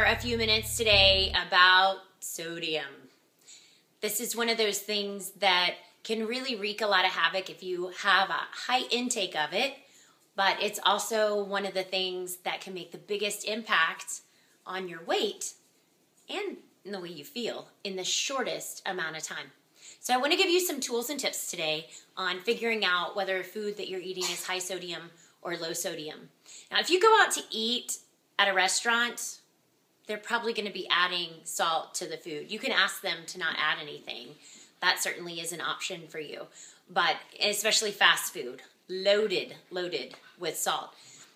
a few minutes today about sodium. This is one of those things that can really wreak a lot of havoc if you have a high intake of it, but it's also one of the things that can make the biggest impact on your weight and in the way you feel in the shortest amount of time. So I want to give you some tools and tips today on figuring out whether food that you're eating is high sodium or low sodium. Now, if you go out to eat at a restaurant, they're probably going to be adding salt to the food. You can ask them to not add anything. That certainly is an option for you. But especially fast food, loaded with salt.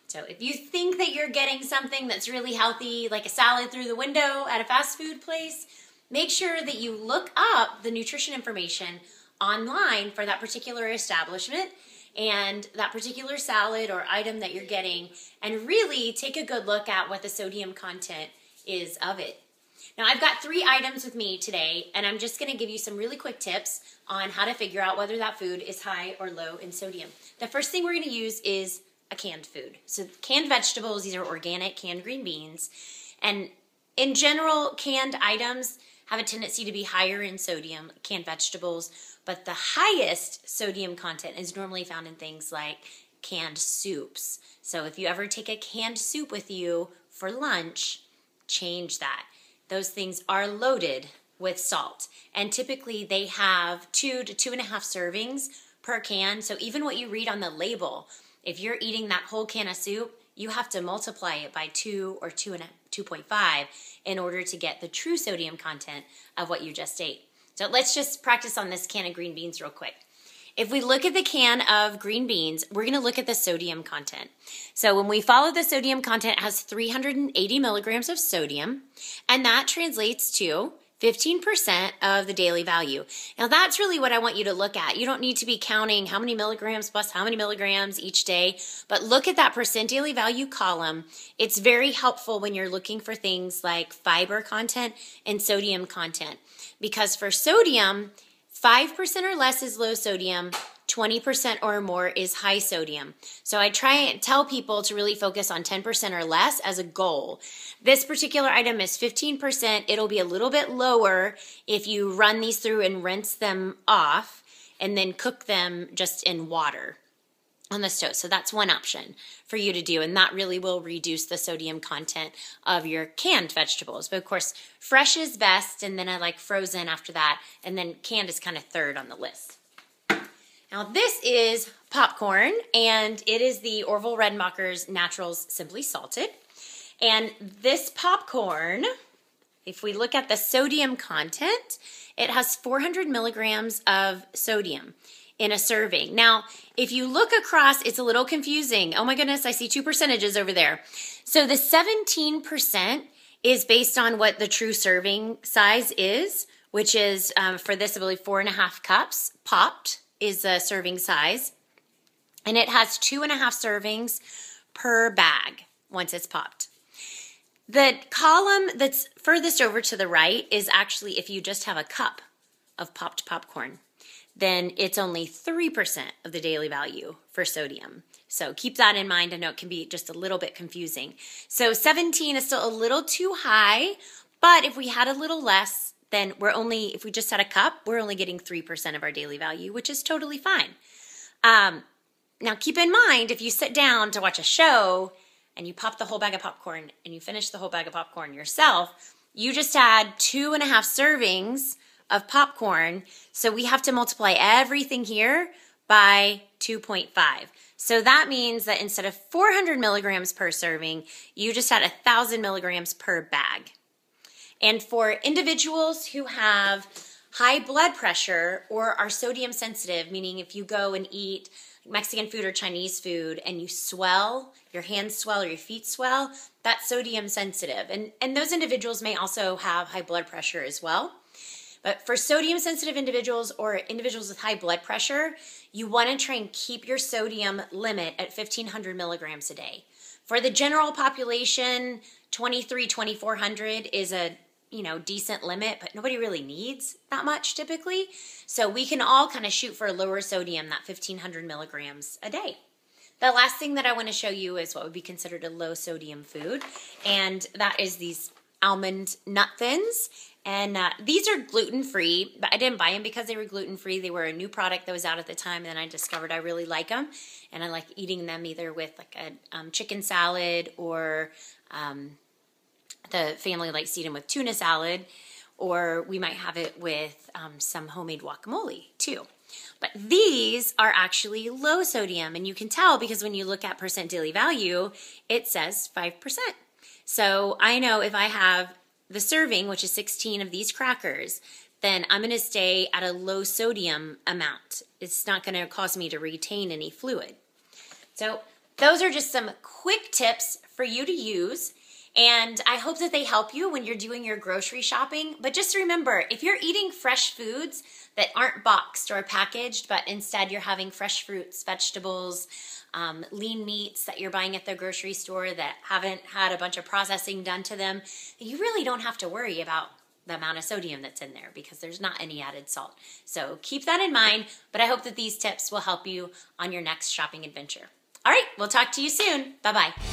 So if you think that you're getting something that's really healthy, like a salad through the window at a fast food place, make sure that you look up the nutrition information online for that particular establishment and that particular salad or item that you're getting, and really take a good look at what the sodium content is of it. Now, I've got 3 items with me today, and I'm just going to give you some really quick tips on how to figure out whether that food is high or low in sodium. The first thing we're going to use is a canned food. So canned vegetables, these are organic canned green beans, and in general, canned items have a tendency to be higher in sodium, canned vegetables, but the highest sodium content is normally found in things like canned soups. So if you ever take a canned soup with you for lunch, change that. Those things are loaded with salt, and typically they have 2 to 2.5 servings per can. So even what you read on the label, if you're eating that whole can of soup, you have to multiply it by 2 or 2.5 in order to get the true sodium content of what you just ate. So let's just practice on this can of green beans real quick. If we look at the can of green beans, we're going to look at the sodium content. So when we follow the sodium content, it has 380 milligrams of sodium, and that translates to 15% of the daily value. Now that's really what I want you to look at. You don't need to be counting how many milligrams plus how many milligrams each day, but look at that percent daily value column. It's very helpful when you're looking for things like fiber content and sodium content, because for sodium, 5% or less is low sodium, 20% or more is high sodium. So I try and tell people to really focus on 10% or less as a goal. This particular item is 15%. It'll be a little bit lower if you run these through and rinse them off and then cook them just in water on the stove. So that's one option for you to do, and that really will reduce the sodium content of your canned vegetables. But of course, fresh is best, and then I like frozen after that, and then canned is kind of third on the list. Now this is popcorn, and it is the Orville Redenbacher's Naturals Simply Salted. And this popcorn, if we look at the sodium content, it has 400 milligrams of sodium in a serving. Now, if you look across, it's a little confusing. Oh my goodness, I see 2 percentages over there. So the 17% is based on what the true serving size is, which is for this, I believe 4.5 cups popped is the serving size. And it has 2.5 servings per bag once it's popped. The column that's furthest over to the right is actually if you just have a cup of popped popcorn, then it's only 3% of the daily value for sodium. So keep that in mind. I know it can be just a little bit confusing. So 17 is still a little too high, but if we had a little less, then if we just had a cup, we're only getting 3% of our daily value, which is totally fine. Now keep in mind, if you sit down to watch a show and you pop the whole bag of popcorn and you finish the whole bag of popcorn yourself, you just had 2.5 servings of popcorn. So we have to multiply everything here by 2.5. So that means that instead of 400 milligrams per serving, you just had 1,000 milligrams per bag. And for individuals who have high blood pressure or are sodium sensitive, meaning if you go and eat Mexican food or Chinese food and you swell, your hands swell or your feet swell, that's sodium sensitive. And those individuals may also have high blood pressure as well. But for sodium sensitive individuals or individuals with high blood pressure, you want to try and keep your sodium limit at 1,500 milligrams a day. For the general population, 2,400 is a decent limit, but nobody really needs that much typically. So we can all kind of shoot for a lower sodium, that 1,500 milligrams a day. The last thing that I want to show you is what would be considered a low sodium food, and that is these almond nut thins. And these are gluten-free, but I didn't buy them because they were gluten-free. They were a new product that was out at the time, and then I discovered I really like them. And I like eating them either with like a chicken salad, or the family likes to eat them with tuna salad, or we might have it with some homemade guacamole too. But these are actually low sodium, and you can tell because when you look at percent daily value, it says 5%. So I know if I have the serving, which is 16 of these crackers, then I'm going to stay at a low sodium amount. It's not going to cause me to retain any fluid. So those are just some quick tips for you to use. And I hope that they help you when you're doing your grocery shopping. But just remember, if you're eating fresh foods that aren't boxed or packaged, but instead you're having fresh fruits, vegetables, lean meats that you're buying at the grocery store that haven't had a bunch of processing done to them, you really don't have to worry about the amount of sodium that's in there because there's not any added salt. So keep that in mind, but I hope that these tips will help you on your next shopping adventure. All right, we'll talk to you soon. Bye-bye.